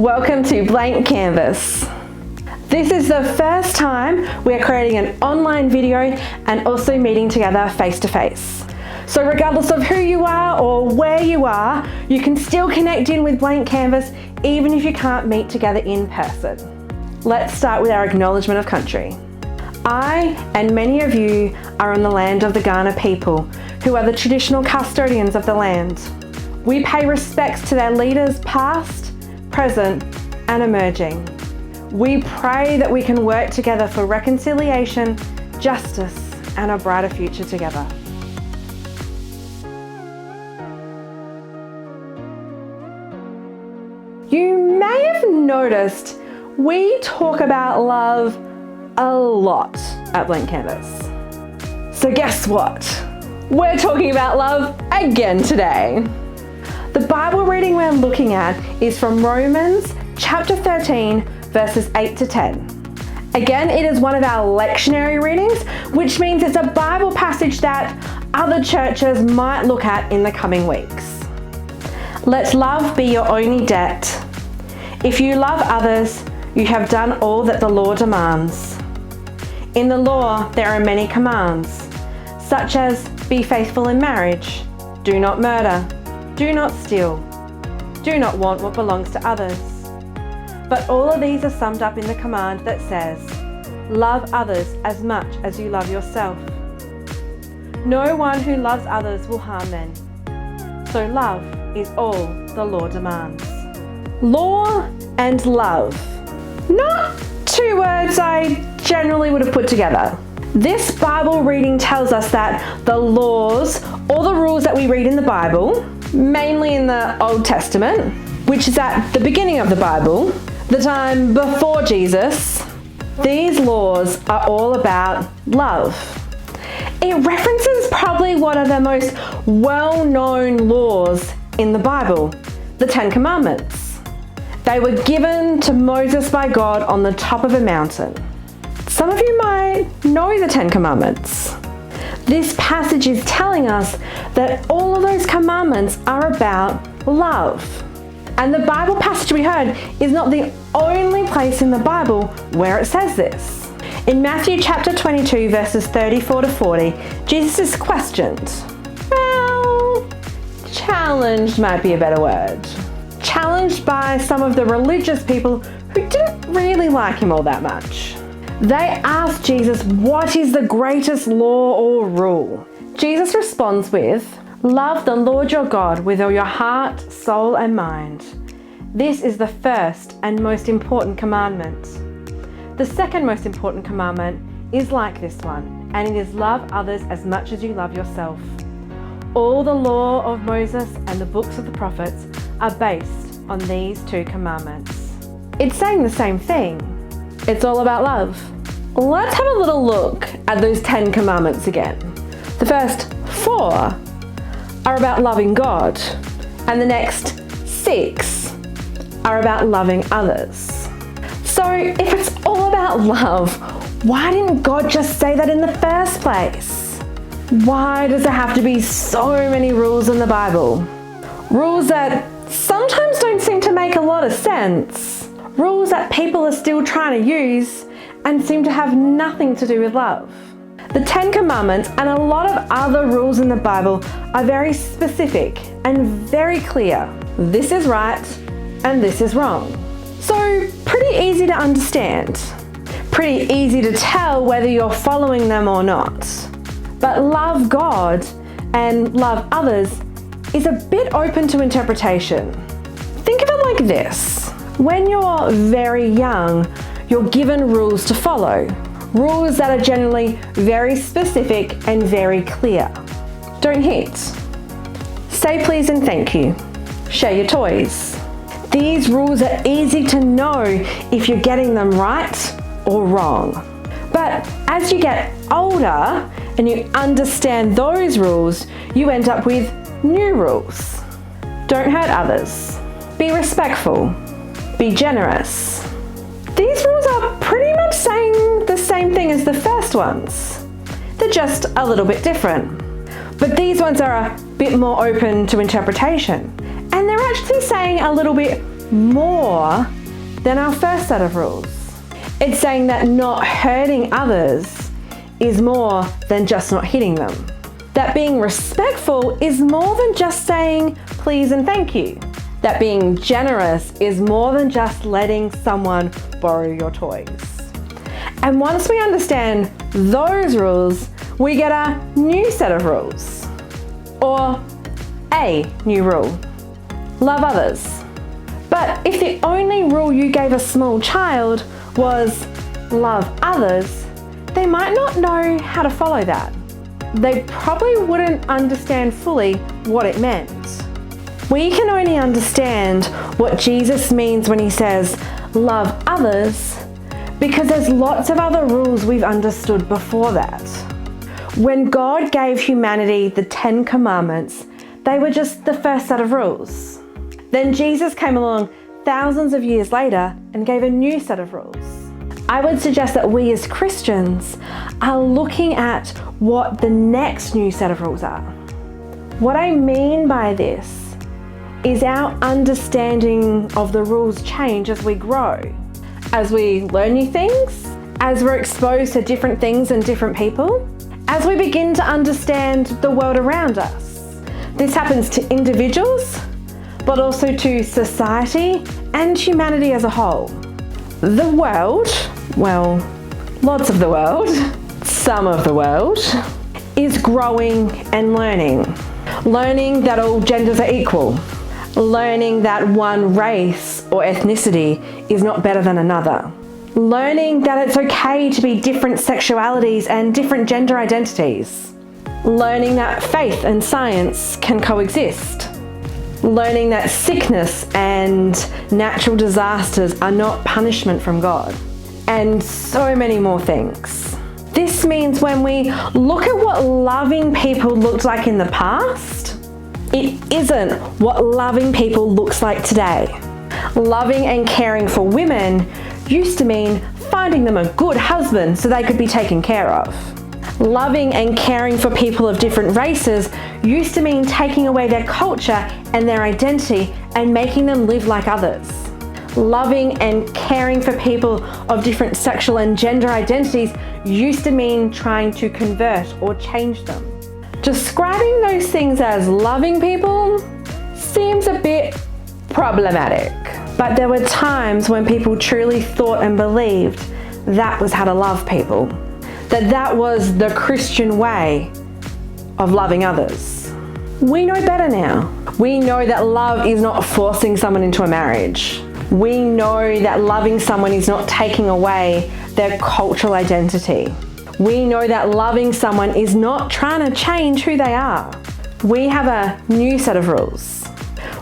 Welcome to Blank Canvas. This is the first time we're creating an online video and also meeting together face to face. So regardless of who you are or where you are, you can still connect in with Blank Canvas even if you can't meet together in person. Let's start with our acknowledgement of country. I and many of you are on the land of the Kaurna people, who are the traditional custodians of the land. We pay respects to their leaders past, present and emerging. We pray that we can work together for reconciliation, justice and a brighter future together. You may have noticed we talk about love a lot at Blank Canvas. So guess what? We're talking about love again today. The Bible reading we're looking at is from Romans chapter 13, verses 8 to 10. Again, it is one of our lectionary readings, which means it's a Bible passage that other churches might look at in the coming weeks. Let love be your only debt. If you love others, you have done all that the law demands. In the law, there are many commands, such as be faithful in marriage, do not murder, do not steal, do not want what belongs to others. But all of these are summed up in the command that says, love others as much as you love yourself. No one who loves others will harm them. So love is all the law demands. Law and love. Not two words I generally would have put together. This Bible reading tells us that the laws or the rules that we read in the Bible, mainly in the Old Testament, which is at the beginning of the Bible, the time before Jesus, these laws are all about love. It references probably one of the most well-known laws in the Bible, the Ten Commandments. They were given to Moses by God on the top of a mountain. Some of you might know the Ten Commandments. This passage is telling us that all of those commandments are about love. And the Bible passage we heard is not the only place in the Bible where it says this. In Matthew chapter 22, verses 34 to 40, Jesus is questioned. Well, challenged might be a better word. Challenged by some of the religious people who didn't really like him all that much. They asked Jesus, what is the greatest law or rule? Jesus responds with, love the Lord your God with all your heart, soul and mind. This is the first and most important commandment. The second most important commandment is like this one, and it is love others as much as you love yourself. All the law of Moses and the books of the prophets are based on these two commandments. It's saying the same thing. It's all about love. Let's have a little look at those 10 commandments again. The first 4 are about loving God, and the next 6 are about loving others. So if it's all about love, why didn't God just say that in the first place? Why does there have to be so many rules in the Bible? Rules that sometimes don't seem to make a lot of sense. Rules that people are still trying to use and seem to have nothing to do with love. The 10 Commandments and a lot of other rules in the Bible are very specific and very clear. This is right and this is wrong. So pretty easy to understand. Pretty easy to tell whether you're following them or not. But love God and love others is a bit open to interpretation. Think of it like this. When you're very young, you're given rules to follow. Rules that are generally very specific and very clear. Don't hit. Say please and thank you. Share your toys. These rules are easy to know if you're getting them right or wrong. But as you get older and you understand those rules, you end up with new rules. Don't hurt others. Be respectful. Be generous. These rules are pretty much saying the same thing as the first ones. They're just a little bit different. But these ones are a bit more open to interpretation. And they're actually saying a little bit more than our first set of rules. It's saying that not hurting others is more than just not hitting them. That being respectful is more than just saying please and thank you. That being generous is more than just letting someone borrow your toys. And once we understand those rules, we get a new set of rules, or a new rule. Love others. But if the only rule you gave a small child was love others, they might not know how to follow that. They probably wouldn't understand fully what it meant. We can only understand what Jesus means when he says, love others, because there's lots of other rules we've understood before that. When God gave humanity the 10 Commandments, they were just the first set of rules. Then Jesus came along thousands of years later and gave a new set of rules. I would suggest that we as Christians are looking at what the next new set of rules are. What I mean by this is our understanding of the rules change as we grow, as we learn new things, as we're exposed to different things and different people, as we begin to understand the world around us. This happens to individuals, but also to society and humanity as a whole. The world, well, lots of the world, some of the world, is growing and learning. Learning that all genders are equal. Learning that one race or ethnicity is not better than another. Learning that it's okay to be different sexualities and different gender identities. Learning that faith and science can coexist. Learning that sickness and natural disasters are not punishment from God. And so many more things. This means when we look at what loving people looked like in the past, it isn't what loving people looks like today. Loving and caring for women used to mean finding them a good husband so they could be taken care of. Loving and caring for people of different races used to mean taking away their culture and their identity and making them live like others. Loving and caring for people of different sexual and gender identities used to mean trying to convert or change them. Describing those things as loving people seems a bit problematic, but there were times when people truly thought and believed that was how to love people. That was the Christian way of loving others. We know better now. We know that love is not forcing someone into a marriage. We know that loving someone is not taking away their cultural identity. We know that loving someone is not trying to change who they are. We have a new set of rules.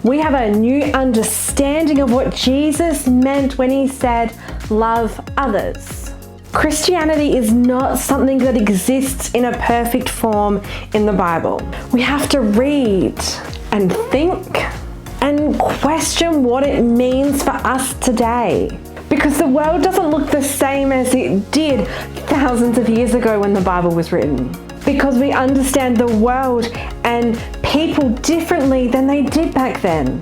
We have a new understanding of what Jesus meant when he said, love others. Christianity is not something that exists in a perfect form in the Bible. We have to read and think and question what it means for us today. Because the world doesn't look the same as it did thousands of years ago when the Bible was written. Because we understand the world and people differently than they did back then.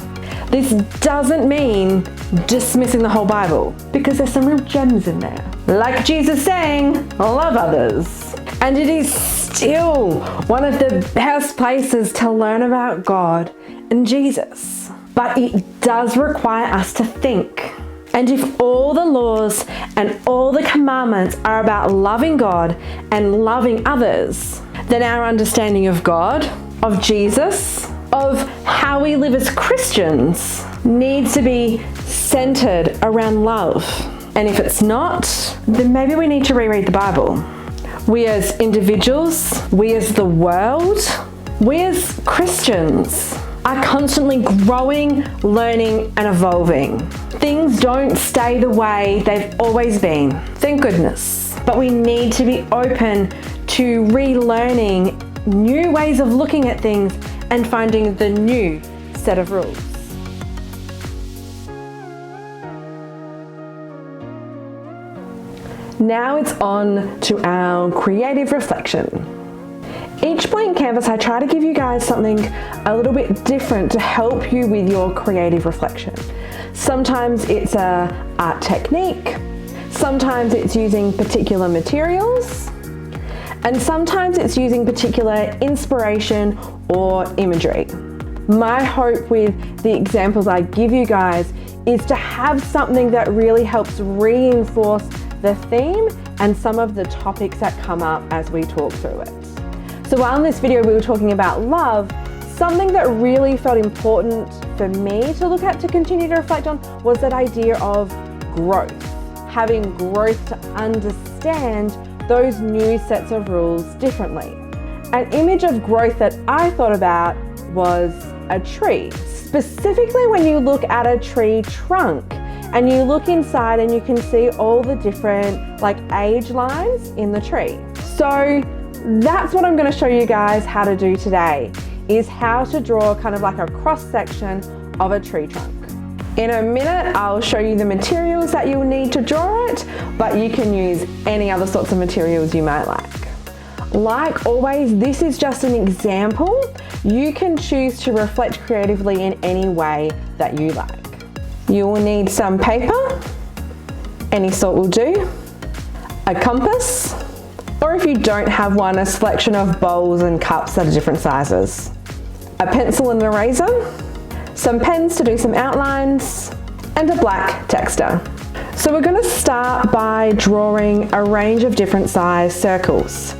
This doesn't mean dismissing the whole Bible, because there's some real gems in there. Like Jesus saying, love others. And it is still one of the best places to learn about God and Jesus. But it does require us to think. And if all the laws and all the commandments are about loving God and loving others, then our understanding of God, of Jesus, of how we live as Christians needs to be centered around love. And if it's not, then maybe we need to reread the Bible. We as individuals, we as the world, we as Christians are constantly growing, learning, and evolving. Things don't stay the way they've always been, thank goodness. But we need to be open to relearning new ways of looking at things and finding the new set of rules. Now it's on to our creative reflection. Each blank canvas, I try to give you guys something a little bit different to help you with your creative reflection. Sometimes it's a art technique, sometimes it's using particular materials, and sometimes it's using particular inspiration or imagery. My hope with the examples I give you guys is to have something that really helps reinforce the theme and some of the topics that come up as we talk through it. So while in this video we were talking about love, something that really felt important for me to look at, to continue to reflect on, was that idea of growth. Having growth to understand those new sets of rules differently. An image of growth that I thought about was a tree. Specifically when you look at a tree trunk and you look inside and you can see all the different age lines in the tree. So that's what I'm going to show you guys how to do today, is how to draw kind of like a cross section of a tree trunk. In a minute, I'll show you the materials that you'll need to draw it, but you can use any other sorts of materials you might like. Like always, this is just an example. You can choose to reflect creatively in any way that you like. You will need some paper, any sort will do, a compass, or if you don't have one, a selection of bowls and cups that are different sizes, a pencil and an eraser, some pens to do some outlines, and a black texter. So we're going to start by drawing a range of different size circles.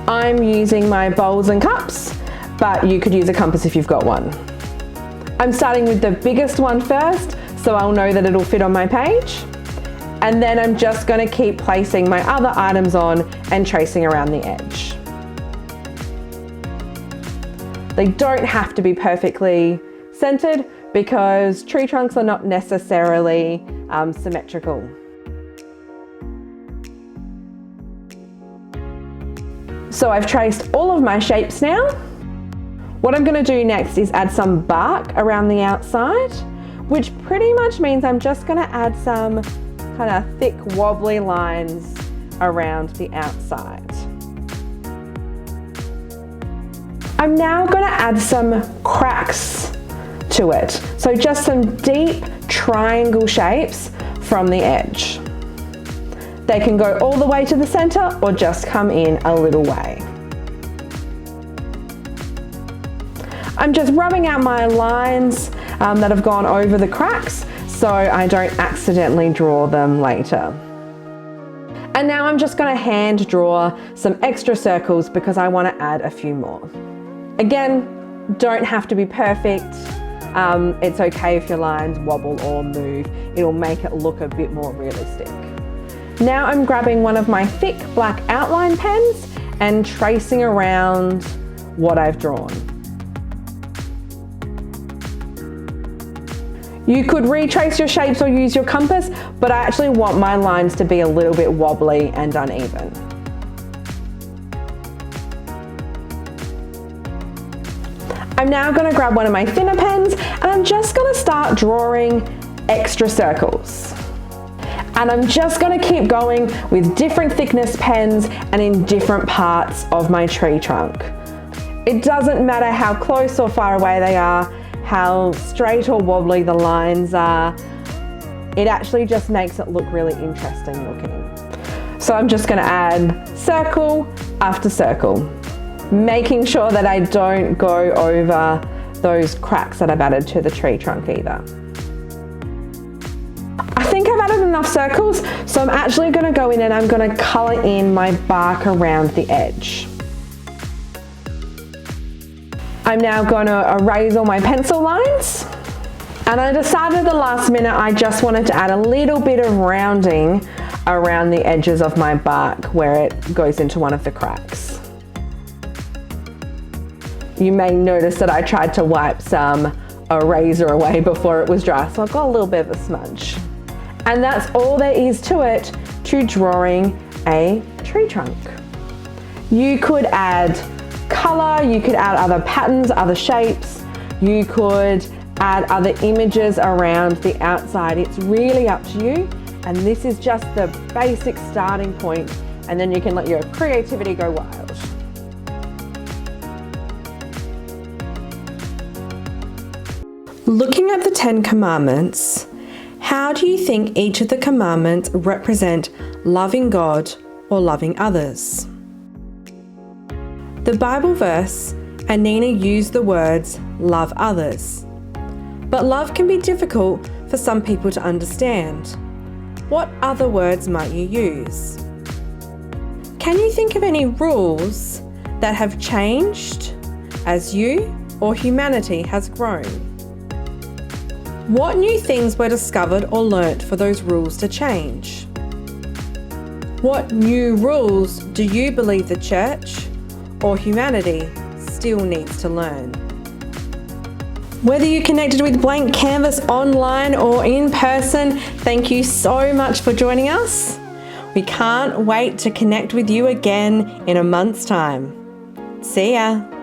I'm using my bowls and cups, but you could use a compass if you've got one. I'm starting with the biggest one first, so I'll know that it'll fit on my page. And then I'm just going to keep placing my other items on and tracing around the edge. They don't have to be perfectly centered because tree trunks are not necessarily symmetrical. So I've traced all of my shapes now. What I'm going to do next is add some bark around the outside, which pretty much means I'm just going to add some kind of thick wobbly lines around the outside. I'm now going to add some cracks to it. So just some deep triangle shapes from the edge. They can go all the way to the center or just come in a little way. I'm just rubbing out my lines that have gone over the cracks so I don't accidentally draw them later. And now I'm just going to hand draw some extra circles because I want to add a few more. Again, don't have to be perfect. It's okay if your lines wobble or move. It'll make it look a bit more realistic. Now I'm grabbing one of my thick black outline pens and tracing around what I've drawn. You could retrace your shapes or use your compass, but I actually want my lines to be a little bit wobbly and uneven. I'm now going to grab one of my thinner pens and I'm just going to start drawing extra circles. And I'm just going to keep going with different thickness pens and in different parts of my tree trunk. It doesn't matter how close or far away they are, how straight or wobbly the lines are. It actually just makes it look really interesting looking. So I'm just going to add circle after circle, making sure that I don't go over those cracks that I've added to the tree trunk either. I think I've added enough circles, so I'm actually going to go in and I'm going to colour in my bark around the edge. I'm now going to erase all my pencil lines, and I decided at the last minute I just wanted to add a little bit of rounding around the edges of my bark where it goes into one of the cracks. You may notice that I tried to wipe some eraser away before it was dry, so I've got a little bit of a smudge. And that's all there is to it, to drawing a tree trunk. You could add colour, you could add other patterns, other shapes, you could add other images around the outside. It's really up to you, and this is just the basic starting point, and then you can let your creativity go wild. Looking at the 10 Commandments, How do you think each of the commandments represent loving God or loving others? The Bible verse, Anina used the words love others. But love can be difficult for some people to understand. What other words might you use? Can you think of any rules that have changed as you or humanity has grown? What new things were discovered or learnt for those rules to change? What new rules do you believe the church or humanity still needs to learn? Whether you connected with Blank Canvas online or in person, thank you so much for joining us. We can't wait to connect with you again in a month's time. See ya.